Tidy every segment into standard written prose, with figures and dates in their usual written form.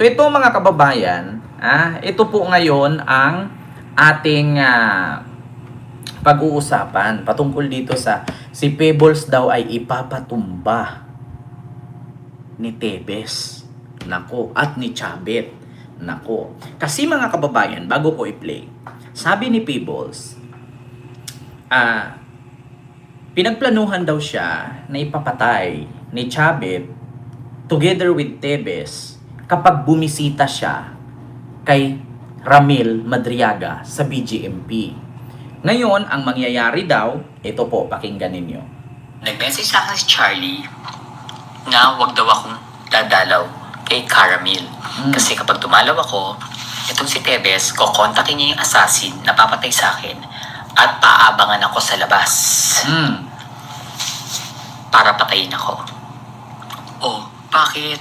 So ito mga kababayan, ito po ngayon ang ating pag-uusapan patungkol dito sa si Pebbles daw ay ipapatumba ni Tebes. Nako, at ni Chabet. Nako. Kasi mga kababayan, bago ko i-play, sabi ni Pebbles, pinagplanuhan daw siya na ipapatay ni Chabet together with Tebes kapag bumisita siya kay Ramil Madriaga sa BGMP. Ngayon, ang mangyayari daw, ito po, pakinggan ninyo. Nag-message sa akin si Charlie na wag daw akong dadalaw kay Caramel. Kasi kapag dumalaw ako, itong si Tebes, kukontakin niya yung assassin na papatay sa akin at paabangan ako sa labas para patayin ako. Oh, bakit?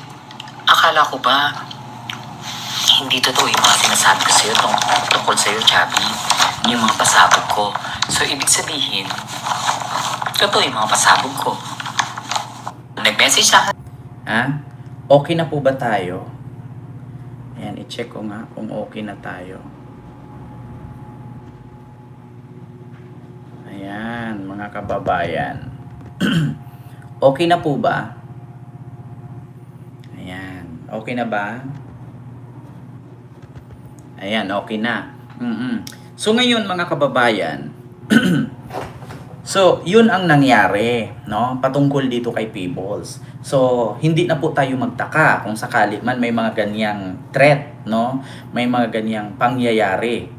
Akala ko ba hindi totoo yung mga sinasabi ko sa'yo tungkol sa'yo, Chubby? Yung mga pasabog ko. So, ibig sabihin, totoo yung mga pasabog ko. Nag-message sa akin. Okay na po ba tayo? Ayan, i-check ko nga kung okay na tayo. Ayan, mga kababayan. Okay na po ba? Ayan, okay na ba? Ayan, okay na. So ngayon mga kababayan, so yun ang nangyari, no? Patungkol dito kay Pebbles. So hindi na po tayo magtaka kung sakali man may mga ganyang threat, no? May mga ganyang pangyayari.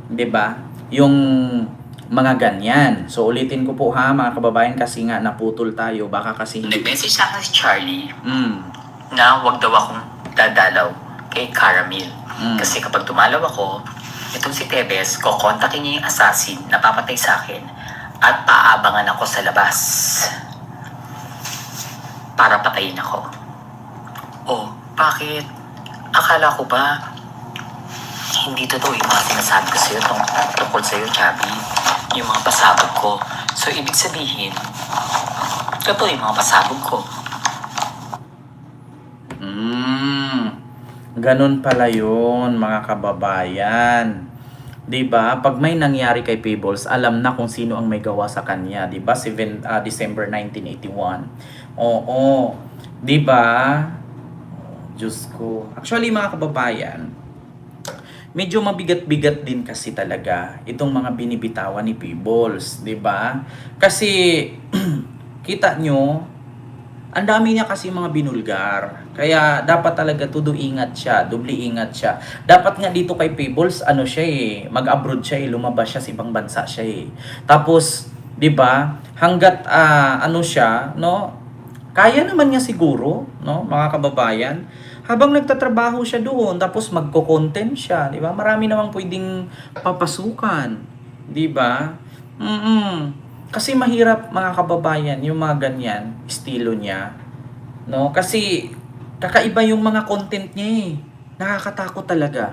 'Di ba? Yung mga ganyan. So ulitin ko po ha mga kababayan kasi nga naputol tayo, baka kasi Nag-message sa akin si Charlie na wag daw akong dadalaw kay Caramel. Kasi kapag dumalaw ako, itong si Tebes, kukontakin niya yung assassin na papatay sa akin at paabangan ako sa labas para patayin ako. Oh, bakit? Akala ko ba hindi totoo yung mga sinasabi ko sa'yo tungkol sa'yo, Chubby? Yung mga pasabog ko. So, ibig sabihin, totoo yung mga pasabog ko. Ganun pala yun, mga kababayan. 'Di ba? Pag may nangyari kay Pebbles, alam na kung sino ang may gawa sa kanya, 'di ba? December 1981. Oo. 'Di ba? Diyos ko. Actually, mga kababayan, medyo mabigat-bigat din kasi talaga itong mga binibitawan ni Pebbles, 'di ba? Kasi kita nyo, ang dami niya kasi mga binulgar. Kaya dapat talaga ingat siya, doble ingat siya. Dapat nga dito kay Pebbles, mag-abroad siya lumabas siya sa ibang bansa siya Tapos, 'di ba? Hangga't siya, no? Kaya naman niya siguro, no, mga kababayan. Habang nagtatrabaho siya doon, tapos magko-content siya, 'di ba? Marami namang pwedeng papasukan, 'di ba? Kasi mahirap mga kababayan yung mga ganyan estilo niya, no? Kasi kakaiba yung mga content niya nakakatakot talaga.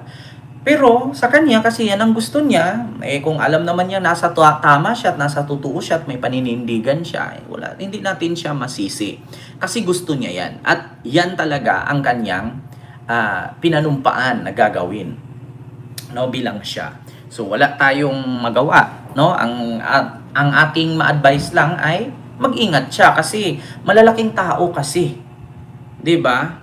Pero sa kanya kasi yan ang gusto niya, kung alam naman niya nasa tama siya at nasa totoo siya at may paninindigan siya, wala, hindi natin siya masisi. Kasi gusto niya yan at yan talaga ang kanyang pinanumpaan na gagawin, no, bilang siya. So wala tayong magawa, no? Ang ating ma-advise lang ay mag-ingat siya kasi malalaking tao kasi. 'Di ba?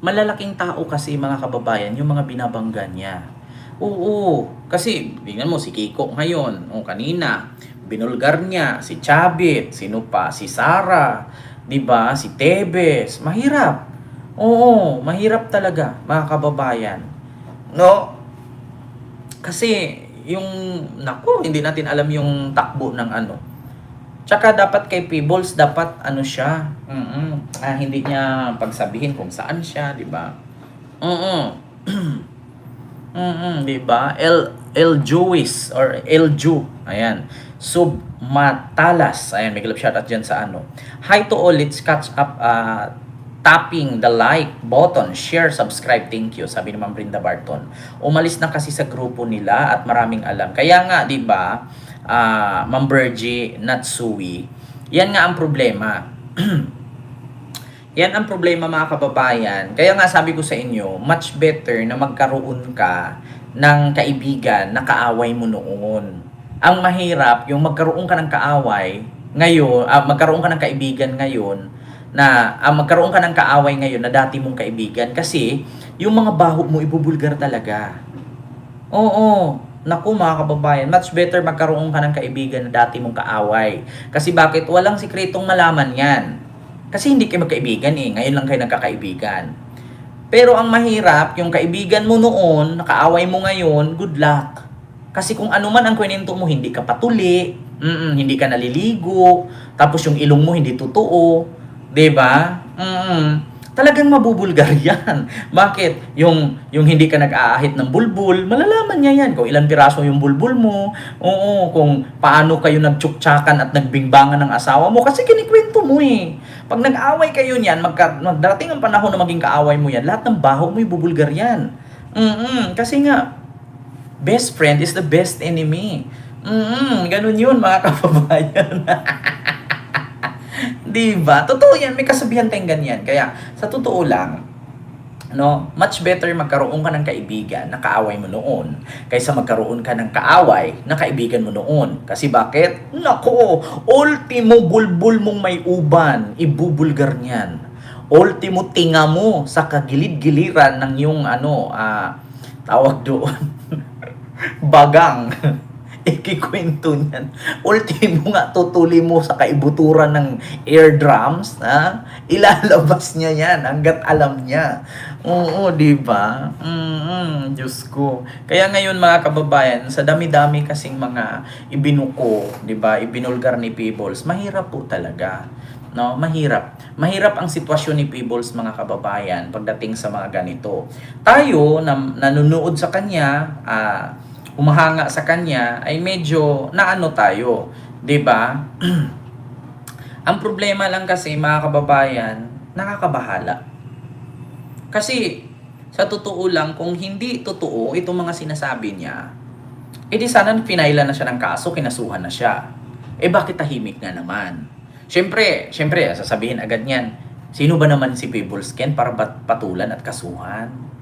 Malalaking tao kasi mga kababayan yung mga binabangga niya. Oo, kasi tingnan mo si Kiko ngayon, kanina binulgar niya si Chabit, sino pa? Si Sara, 'di ba? Si Tebes. Mahirap. Oo, mahirap talaga mga kababayan. No? Kasi hindi natin alam yung takbo ng Tsaka dapat kay Pebbles, dapat siya. Hindi niya pagsabihin kung saan siya, 'di ba? Di ba? El Juis or El Ju. Ayan. Submatalas. Ayan, may glove shoutout dyan sa Hi to all, let's catch up tapping the like button, share, subscribe, thank you, sabi ni Ma'am Brenda Barton. Umalis na kasi sa grupo nila at maraming alam. Kaya nga, di ba, Ma'am Bergie Natsui, yan nga ang problema. Yan ang problema mga kababayan. Kaya nga sabi ko sa inyo, much better na magkaroon ka ng kaibigan na kaaway mo noon. Ang mahirap, yung magkaroon ka ng kaaway ngayon, magkaroon ka ng kaibigan ngayon, magkaroon ka ng kaaway ngayon na dati mong kaibigan. Kasi, yung mga baho mo, ibubulgar talaga. Oo. Naku mga kababayan, much better magkaroon ka ng kaibigan na dati mong kaaway. Kasi bakit? Walang sikretong malaman yan. Kasi hindi kayo magkaibigan eh. Ngayon lang kayo nagkakaibigan. Pero ang mahirap, yung kaibigan mo noon, nakaaway mo ngayon, good luck. Kasi kung ano man ang kwento mo, hindi ka patuli, hindi ka naliligo, tapos yung ilong mo hindi totoo, 'di ba? Talagang mabubulgar yan. Bakit? Yung hindi ka nag-aahit ng bulbul, malalaman niya yan kung ilang piraso yung bulbul mo, oo, kung paano kayo nagtsuktsakan at nagbingbangan ng asawa mo, kasi kinikwento mo eh. Pag nag-away kayo niyan, magdarating ang panahon na maging kaaway mo yan, lahat ng baho mo ibubulgar yan. Kasi nga, best friend is the best enemy. Ganun yun mga kababayan. Diba? Totoo yan, may kasabihan tayong ganyan. Kaya, sa totoo lang, no, much better magkaroon ka ng kaibigan na kaaway mo noon kaysa magkaroon ka ng kaaway na kaibigan mo noon. Kasi bakit? Nako, ultimo bulbul mong may uban, ibubulgar niyan. Ultimo tinga mo sa kagilid-giliran ng yung tawag doon, bagang. Ikikwento niyan. Ultimo nga, tutuli mo sa kaibuturan ng eardrums, ilalabas niya yan hanggat alam niya. Oo, di ba? Diyos ko. Kaya ngayon mga kababayan, sa dami-dami kasing mga ibinuko, di ba, ibinulgar ni Peebles, mahirap po talaga. No, mahirap. Mahirap ang sitwasyon ni Peebles mga kababayan pagdating sa mga ganito. Tayo na nanonood sa kanya, humahanga sa kanya, ay medyo naano tayo, 'di ba? Ang problema lang kasi mga kababayan, nakakabahala. Kasi sa totoo lang, kung hindi totoo itong mga sinasabi niya, edi sana pinailan na siya ng kaso, kinasuhan na siya. Bakit tahimik na naman? Siyempre, sasabihin agad niyan, sino ba naman si Peebles Ken para patulan at kasuhan?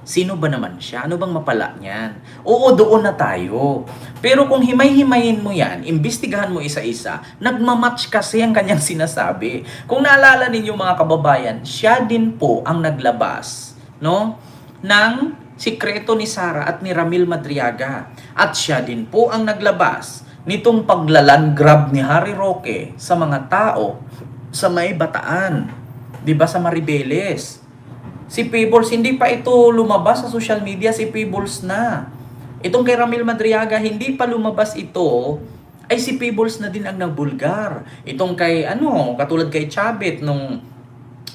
Sino ba naman siya? Ano bang mapala niyan? Oo, doon na tayo. Pero kung himay-himayin mo yan, imbestigahan mo isa-isa, nagmamatch kasi ang kanyang sinasabi. Kung naalala ninyo mga kababayan, siya din po ang naglabas, no, ng sikreto ni Sara at ni Ramil Madriaga. At siya din po ang naglabas nitong paglalangrab ni Harry Roque sa mga tao sa may Bataan. 'Di ba, sa Maribeles? Si Peebles, hindi pa ito lumabas sa social media, si Peebles na. Itong kay Ramil Madriaga, hindi pa lumabas ito, ay si Peebles na din ang nagbulgar. Itong kay, katulad kay Chabit, nung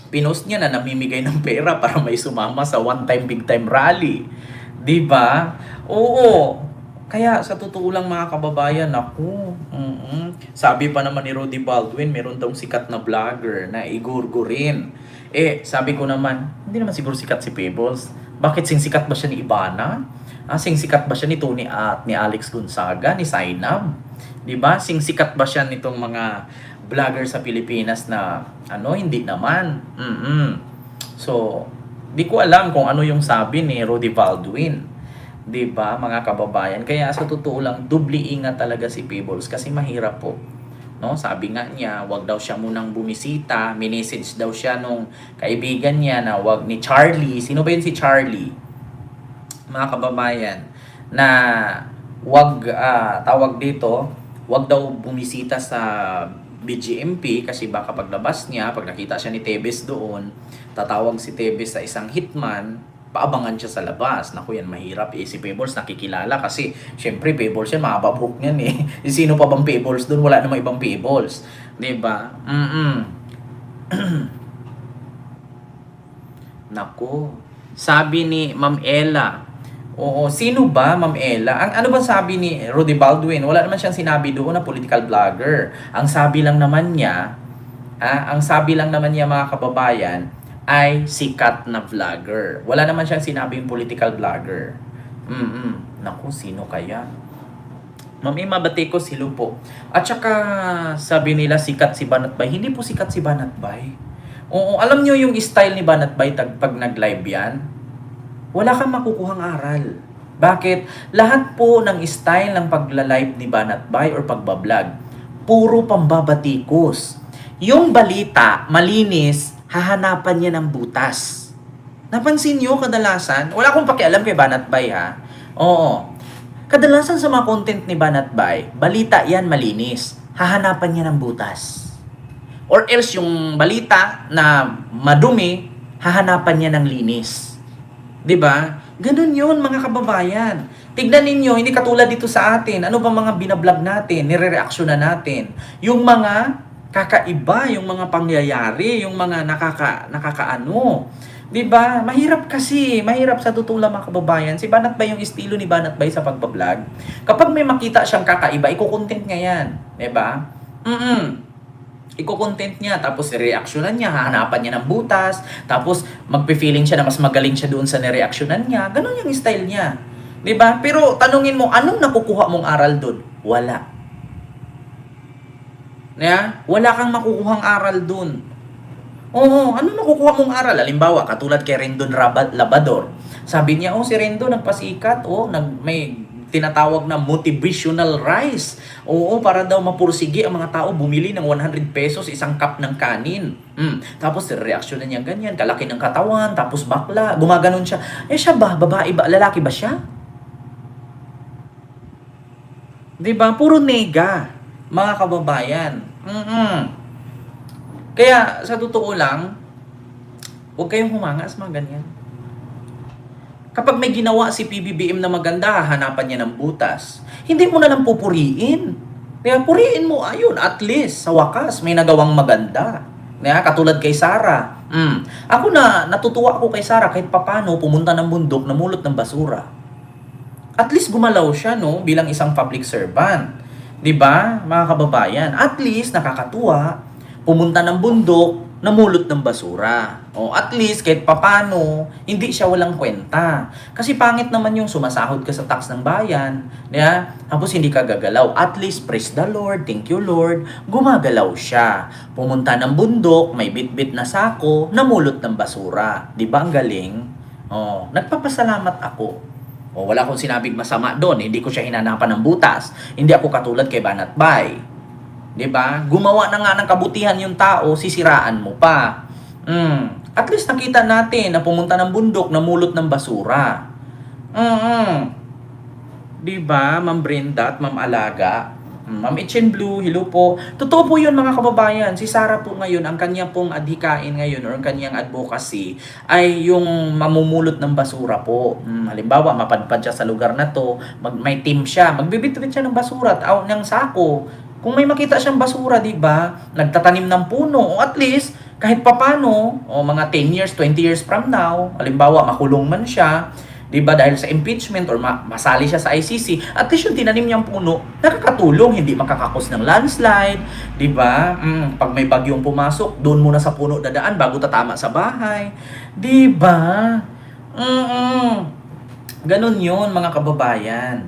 pinost niya na namimigay ng pera para may sumama sa one-time, big-time rally. Diba? Oo. Kaya sa totoo lang mga kababayan, sabi pa naman ni Rudy Baldwin, meron daw sikat na vlogger na igurgurin. Sabi ko naman, hindi naman siguro sikat si Peebles. Bakit sikat ba siya ni Ibana? Sikat ba siya ni Tony at ni Alex Gonzaga, ni Sainab? 'Di ba? Sikat ba siya nitong mga vlogger sa Pilipinas na hindi naman. So, di ko alam kung ano yung sabi ni Rudy Baldwin. 'Di ba, mga kababayan? Kaya sa totoo lang, dubli ingat talaga si Peebles kasi mahirap po. No, sabi nga niya, wag daw siya munang bumisita. Minessage daw siya nung kaibigan niya na wag ni Charlie. Sino ba yun si Charlie? Mga kababayan, na wag tawag dito, wag daw bumisita sa BGMP kasi baka paglabas niya, pag nakita siya ni Tebes doon, tatawag si Tebes sa isang hitman, paabangan siya sa labas. Naku, yan mahirap si Peebles nakikilala kasi syempre Peebles yan, mababook niyan eh. Sino pa bang Peebles doon? Wala namang ibang Peebles. 'Di ba? Naku. Sabi ni Ma'am Ella. Oo, sino ba Ma'am Ella? Ano bang sabi ni Rudy Baldwin? Wala naman siyang sinabi doon na political vlogger. Ang sabi lang naman niya mga kababayan, ay sikat na vlogger. Wala naman siyang sinabing political vlogger. Naku, sino kaya? Ma'am Ima Batikos, hello po. At saka sabi nila sikat si Banatbay. Hindi po sikat si Banatbay. Oo, alam nyo yung style ni Banat Bay pag nag-live yan? Wala kang makukuhang aral. Bakit? Lahat po ng style ng pagla-live ni Banat Bay or pagbablog, puro pambabatikos. Yung balita, malinis, hahanapan niya ng butas. Napansin nyo kadalasan? Wala akong pakialam kay Banat Bay ha. Oo. Kadalasan sa mga content ni Banat Bay, balita yan malinis. Hahanapan niya ng butas. Or else yung balita na madumi, hahanapan niya ng linis. 'Di ba? Ganun 'yun mga kababayan. Tignan ninyo, hindi katulad dito sa atin. Ano ba mga binablog natin, nire-reaksyonan natin? Yung mga kakaiba, yung mga pangyayari, yung mga nakakaano. 'Di ba? Mahirap kasi, mahirap sa totoo lang mga kababayan. Si Banat Bay yung estilo ni Banat Bay sa pagbablog. Kapag may makita siyang kakaiba, iko-content niya 'yan, 'di ba? Iko-content niya, tapos i-reactionan niya, hahanapan niya ng butas, tapos magpe-feeling siya na mas magaling siya doon sa ni-reactionan niya. Ganun yung style niya. 'Di ba? Pero tanungin mo, anong nakukuha mong aral doon? Wala. Yeah? Wala kang makukuhang aral doon. Oo, anong nakukuha mong aral? Halimbawa, katulad kay Rendon Labador. Sabi niya, si Rendon nagpasikat, may tinatawag na motivational rice. Oo, para daw mapursige ang mga tao bumili ng 100 pesos isang cup ng kanin. Tapos reaksyon na niya ganyan, kalaki ng katawan, tapos bakla, gumaganon siya. Siya ba? Babae ba? Lalaki ba siya? 'Di ba? Puro nega, mga kababayan. Kaya sa totoo lang, huwag kayong humanga sa mga ganyan. Kapag may ginawa si PBBM na maganda, hahanapan niya ng butas. Hindi mo na lang pupuriin. Kaya puriin mo, ayun, at least, sa wakas, may nagawang maganda. Katulad kay Sarah. Ako natutuwa ako kay Sarah kahit papano pumunta ng bundok, namulot ng basura. At least gumalaw siya, no, bilang isang public servant. 'Di ba, mga kababayan? At least nakakatuwa, pumunta ng bundok, namulot ng basura. At least, kahit papano, hindi siya walang kwenta. Kasi pangit naman yung sumasahod ka sa tax ng bayan, tapos hindi ka gagalaw. At least, praise the Lord, thank you Lord, gumagalaw siya. Pumunta ng bundok, may bit-bit na sako, namulot ng basura. Di ba ang galing? Nagpapasalamat ako. Wala akong sinabing masama doon, hindi ko siya hinanapan ng butas. Hindi ako katulad kay Banat Bay. 'Di ba? Gumawa na nga ng kabutihan yung tao, sisiraan mo pa. At least nakita natin na pumunta ng bundok, namulot ng basura. 'Di ba, Ma'am Brenda at Ma'am Alaga? Ma'am Itchen Blue, hello po. Totoo po 'yun mga kababayan. Si Sarah po ngayon, ang kanya pong adhikain ngayon or ang kanyang advocacy ay yung mamumulot ng basura po. Halimbawa, mapadpad siya sa lugar na to, may team siya, magbibitbit siya ng basura at ng sako. Kung may makita siyang basura, di ba? Nagtatanim ng puno. O at least, kahit papano, mga 10 years, 20 years from now, halimbawa, makulong man siya, di ba? Dahil sa impeachment or masali siya sa ICC, at least yung tinanim niyang puno, nakakatulong, hindi makakakos ng landslide, di ba? Pag may bagyong pumasok, doon muna sa puno dadaan bago tatama sa bahay. Di ba? Ganun yun, mga kababayan.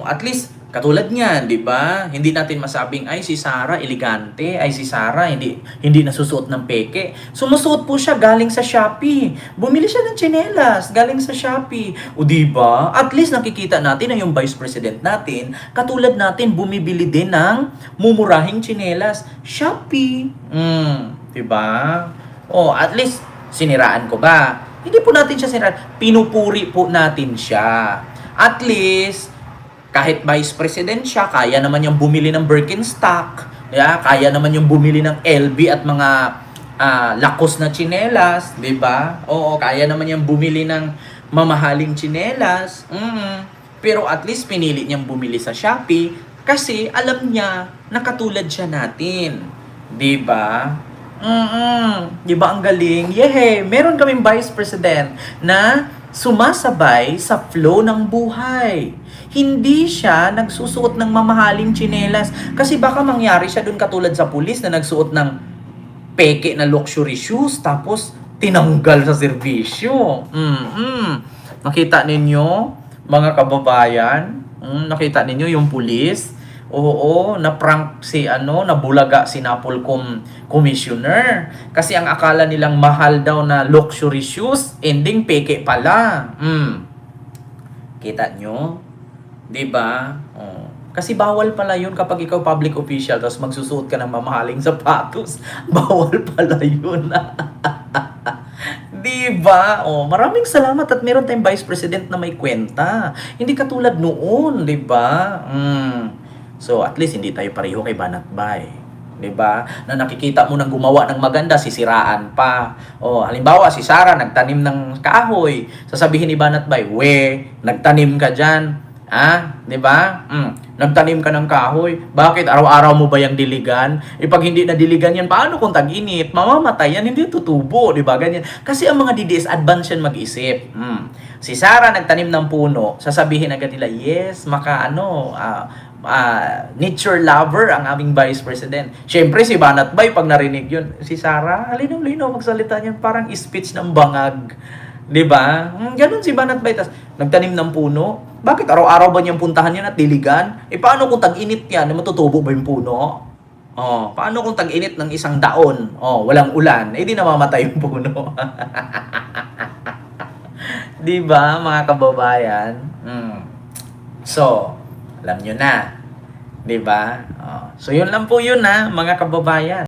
At least, katulad niyan, 'di ba? Hindi natin masabing ay si Sarah elegante, ay si Sarah hindi nasusuot ng peke. Sumusuot po siya galing sa Shopee. Bumili siya ng tsinelas galing sa Shopee. 'Di ba? At least nakikita natin na yung Vice President natin, katulad natin bumibili din ng mumurahing tsinelas, Shopee. 'Di ba? At least siniraan ko ba? Hindi po natin siya siniraan. Pinupuri po natin siya. At least kahit Vice President siya, kaya naman yung bumili ng Birkenstock, kaya naman yung bumili ng LV at mga lakos na tsinelas, di ba? Kaya naman yung bumili ng mamahaling tsinelas. Pero at least pinili niyang bumili sa Shopee kasi alam niya na katulad siya natin. Di ba? Di ba ang galing? Meron kaming Vice President na sumasabay sa flow ng buhay. Hindi siya nagsusuot ng mamahaling tsinelas. Kasi baka mangyari siya dun katulad sa pulis na nagsuot ng peke na luxury shoes tapos tinanggal sa serbisyo. Nakita ninyo, mga kababayan? Nakita ninyo yung pulis? Oo, na-prank si nabulaga si Napolcom commissioner. Kasi ang akala nilang mahal daw na luxury shoes, ending peke pala. Kita nyo? 'Di ba? Oh. Kasi bawal pala 'yun kapag ikaw public official tapos magsusuot ka ng mamahaling sapatos. Bawal pala 'yun. 'Di ba? Oh, maraming salamat at meron tayong Vice President na may kwenta. Hindi katulad noon, 'di ba? So, at least hindi tayo pareho kay Banatbay. 'Di ba? Na nakikita mo nang gumawa ng maganda, sisiraan pa. Oh, halimbawa si Sara nagtanim ng kahoy. Sasabihin ni Banatbay, "We, nagtanim ka diyan." 'Di ba? Nagtanim ka ng kahoy. Bakit araw-araw mo ba yang diligan? Pag hindi na diligan yan, paano kung tag-init? Mamamatay yan, hindi tutubo, 'di ba? Ganyan. Kasi ang mga DDS advance yan mag-isip. Si Sara nagtanim ng puno, sasabihin agad nila, "Yes, nature lover ang aming Vice President." Siyempre si Banatbay pag narinig yun, si Sara, halinaw-linaw magsalita niyan, parang speech ng bangag. 'Di ba? Ganun si Banatbay. Tas nagtanim ng puno. Bakit araw-araw ba niyang puntahan yan at diligan? Paano kung tag-init yan? Matutubo ba yung puno? Paano kung tag-init ng isang daon? Walang ulan. Di namamatay yung puno. 'Di ba, mga kababayan? So, alam nyo na. 'Di ba? So, yun lang po yun mga kababayan.